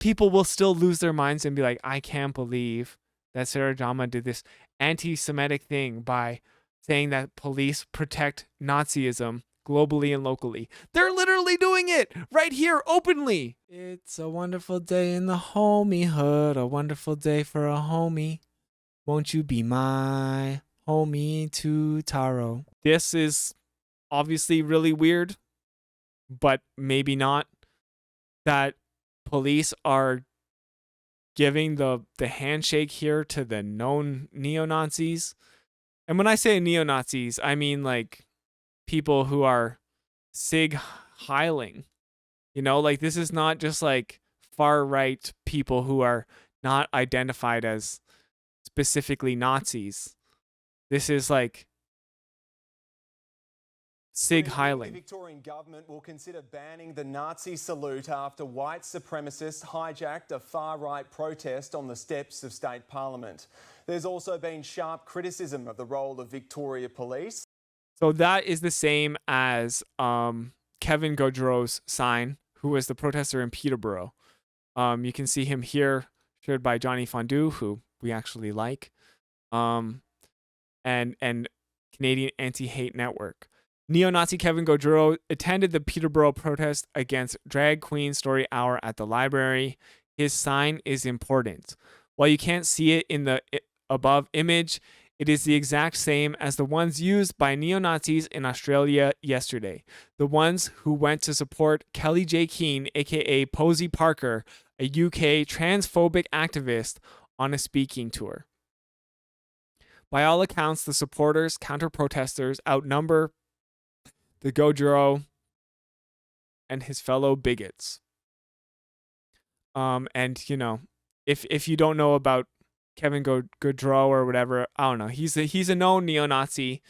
people will still lose their minds and be like, I can't believe that Sarah Jama did this anti-Semitic thing by saying that police protect Nazism globally and locally. They're literally doing it right here openly. It's a wonderful day in the homiehood, a wonderful day for a homie. Won't you be my homie to Taro? This is obviously really weird, but maybe not. That police are giving the handshake here to the known neo-Nazis. And when I say neo-Nazis, I mean like people who are Sig Heiling. You know, like this is not just like far-right people who are not identified as specifically Nazis. This is like Sig Heiling. The Victorian government will consider banning the Nazi salute after white supremacists hijacked a far-right protest on the steps of State Parliament. There's also been sharp criticism of the role of Victoria Police. So that is the same as Kevin Gaudreau's sign, who was the protester in Peterborough. You can see him here, shared by Johnny Fondue, who we actually like, and Canadian Anti-Hate Network. Neo-Nazi Kevin Gaudreau attended the Peterborough protest against Drag Queen Story Hour at the library. His sign is important. While you can't see it in the above image, it is the exact same as the ones used by neo-Nazis in Australia yesterday. The ones who went to support Kelly J. Keane, aka Posey Parker, a UK transphobic activist, on a speaking tour. By all accounts, the supporters, counter-protesters outnumber the Gaudreau and his fellow bigots. And you know, if you don't know about Kevin Gaudreau or whatever, I don't know. He's a known neo-Nazi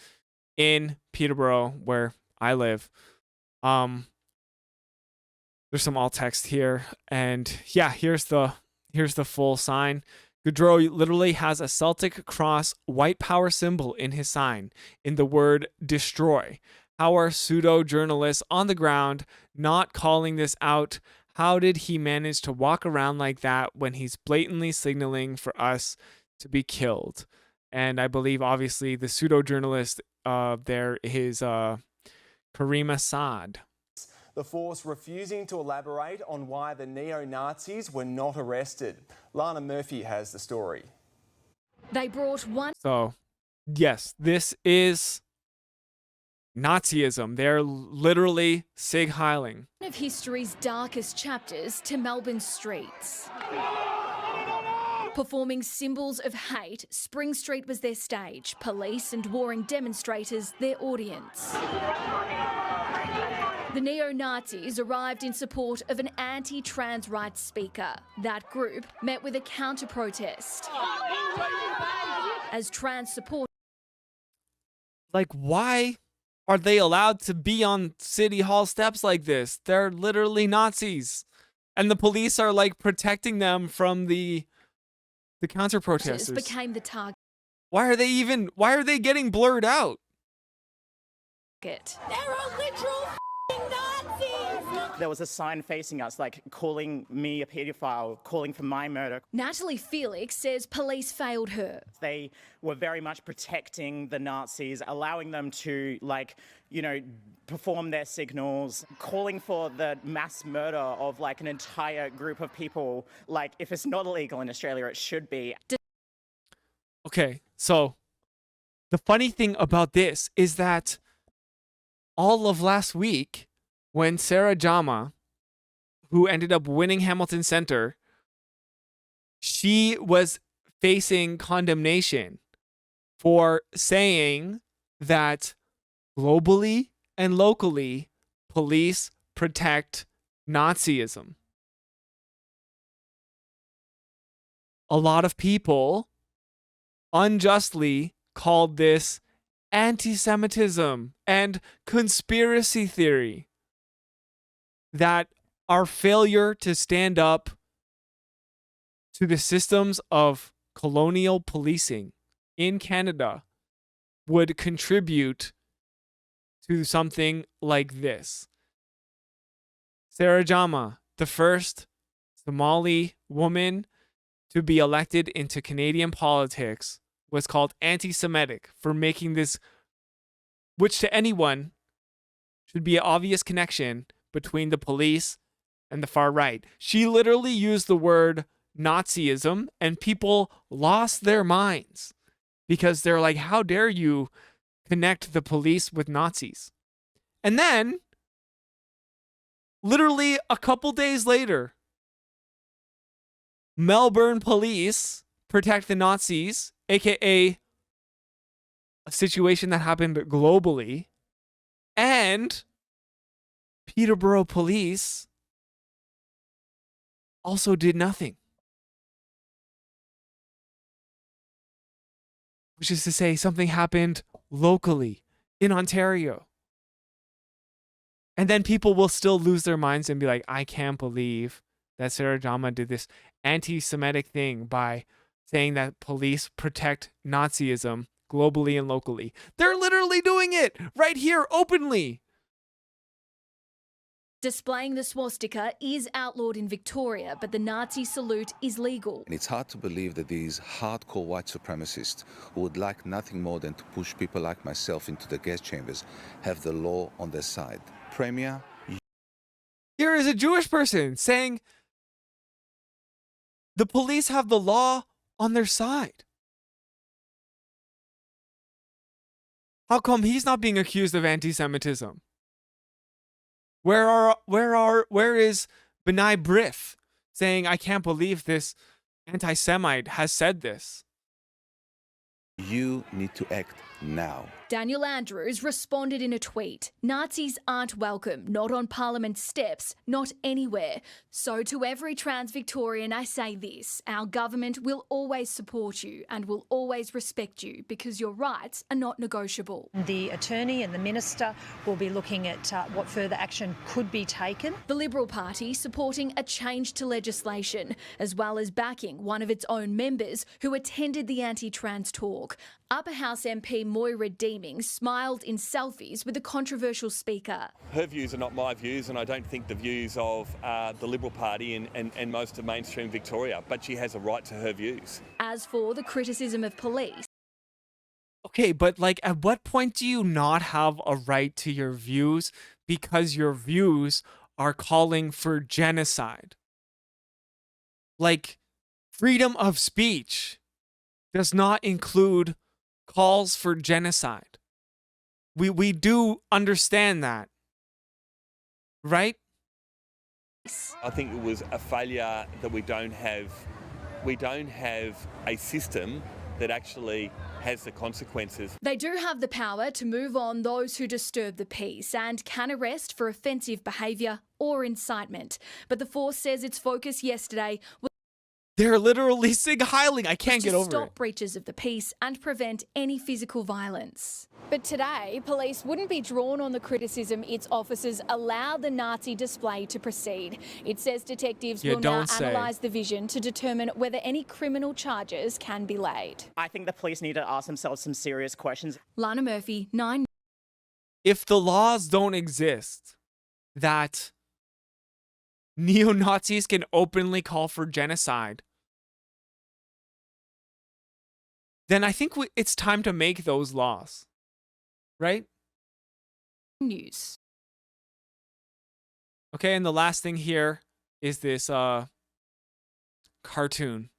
in Peterborough, where I live. There's some alt text here, and yeah, here's the full sign. Gaudreau literally has a Celtic cross white power symbol in his sign, in the word destroy. How are pseudo-journalists on the ground not calling this out? How did he manage to walk around like that when he's blatantly signaling for us to be killed? And I believe, obviously, the pseudo-journalist there is Karim Assad. The force refusing to elaborate on why the neo-Nazis were not arrested. Lana Murphy has the story. They brought one. So, yes, this is Nazism. They're literally Sig Heiling. One of history's darkest chapters to Melbourne streets. Performing symbols of hate, Spring Street was their stage, police and warring demonstrators their audience. The neo-Nazis arrived in support of an anti-trans rights speaker. That group met with a counter-protest. As trans support. Like, why are they allowed to be on City Hall steps like this? They're literally Nazis. And the police are like protecting them from the counter-protesters. Became the target. Why are they getting blurred out? They're a literal Nazis! There was a sign facing us, like calling me a paedophile, calling for my murder. Natalie Felix says police failed her. They were very much protecting the Nazis, allowing them to, like, you know, perform their signals, calling for the mass murder of, like, an entire group of people. Like, if it's not illegal in Australia, it should be. Okay, so the funny thing about this is that all of last week, when Sarah Jama, who ended up winning Hamilton Center, she was facing condemnation for saying that globally and locally, police protect Nazism. A lot of people unjustly called this anti-Semitism and conspiracy theory. That our failure to stand up to the systems of colonial policing in Canada would contribute to something like this. Sarah Jama, the first Somali woman to be elected into Canadian politics was called anti-Semitic for making this, which to anyone should be an obvious connection between the police and the far right. She literally used the word Nazism, and people lost their minds because they're like, how dare you connect the police with Nazis? And then, literally a couple days later, Melbourne police protect the Nazis, aka a situation that happened globally, and Peterborough police also did nothing. Which is to say, something happened locally in Ontario. And then people will still lose their minds and be like, I can't believe that Sarah Jama did this anti-Semitic thing by saying that police protect Nazism globally and locally. They're literally doing it right here openly. Displaying the swastika is outlawed in Victoria, but the Nazi salute is legal. And it's hard to believe that these hardcore white supremacists who would like nothing more than to push people like myself into the gas chambers have the law on their side. Premier, Here is a Jewish person saying the police have the law on their side. How come he's not being accused of anti-Semitism? Where is B'nai B'rith saying, I can't believe this anti-Semite has said this? you need to act now. Daniel Andrews responded in a tweet, Nazis aren't welcome, not on Parliament steps, not anywhere. So to every trans Victorian I say this, our government will always support you and will always respect you because your rights are not negotiable. The Attorney and the Minister will be looking at what further action could be taken. The Liberal Party supporting a change to legislation, as well as backing one of its own members who attended the anti-trans talk. Upper House MP Moira Deeming smiled in selfies with the controversial speaker. Her views are not my views, and I don't think the views of the Liberal Party and most of mainstream Victoria, but she has a right to her views. As for the criticism of police, Okay, but like, at what point do you not have a right to your views because your views are calling for genocide? Like, freedom of speech does not include calls for genocide. We do understand that, right? I think it was a failure that we don't have a system that actually has the consequences. they do have the power to move on those who disturb the peace and can arrest for offensive behaviour or incitement. But the force says its focus yesterday was They're literally sig-heiling. I can't get to over stop it. breaches of the peace and prevent any physical violence. But today, police wouldn't be drawn on the criticism its officers allowed the Nazi display to proceed. It says detectives Yeah, will now don't say. analyse the vision to determine whether any criminal charges can be laid. I think the police need to ask themselves some serious questions. Lana Murphy, 9. If the laws don't exist that neo-Nazis can openly call for genocide, then I think it's time to make those laws, right? News. Okay, and the last thing here is this cartoon.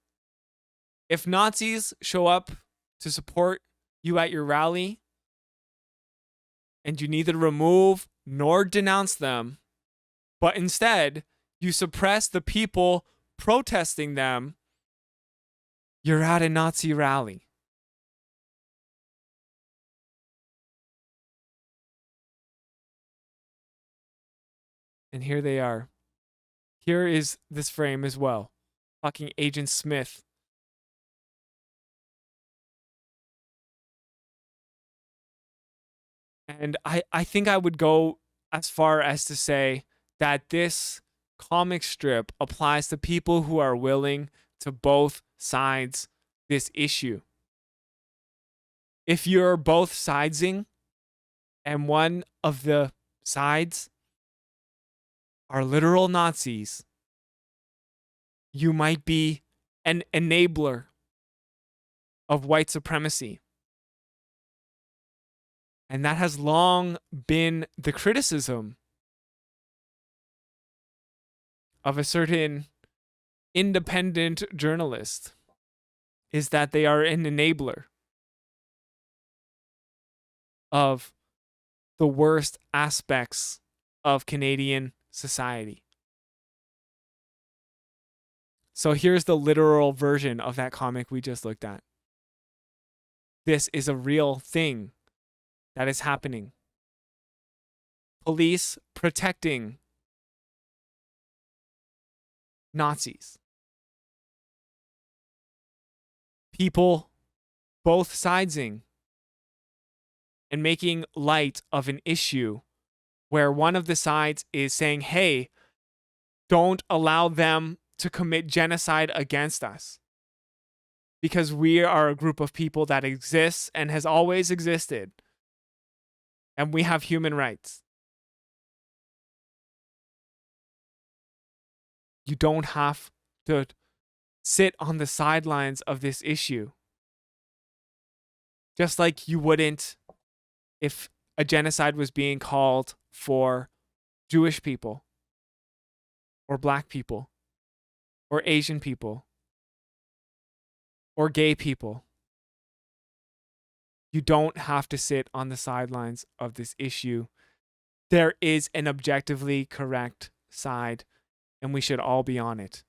If Nazis show up to support you at your rally and you neither remove nor denounce them, but instead you suppress the people protesting them, you're at a Nazi rally. And here they are. Here is this frame as well. Fucking Agent Smith. And I think I would go as far as to say that this comic strip applies to people who are willing to both sides this issue. If you're both sidesing and one of the sides are literal Nazis, you might be an enabler of white supremacy. And that has long been the criticism of a certain independent journalist, is that they are an enabler of the worst aspects of Canadian society. So here's the literal version of that comic we just looked at. This is a real thing that is happening. Police protecting Nazis. People both sidesing and making light of an issue where one of the sides is saying, hey, don't allow them to commit genocide against us, because we are a group of people that exists and has always existed, and we have human rights. You don't have to sit on the sidelines of this issue. Just like you wouldn't if a genocide was being called for Jewish people, or black people, or Asian people, or gay people. You don't have to sit on the sidelines of this issue. There is an objectively correct side, and we should all be on it.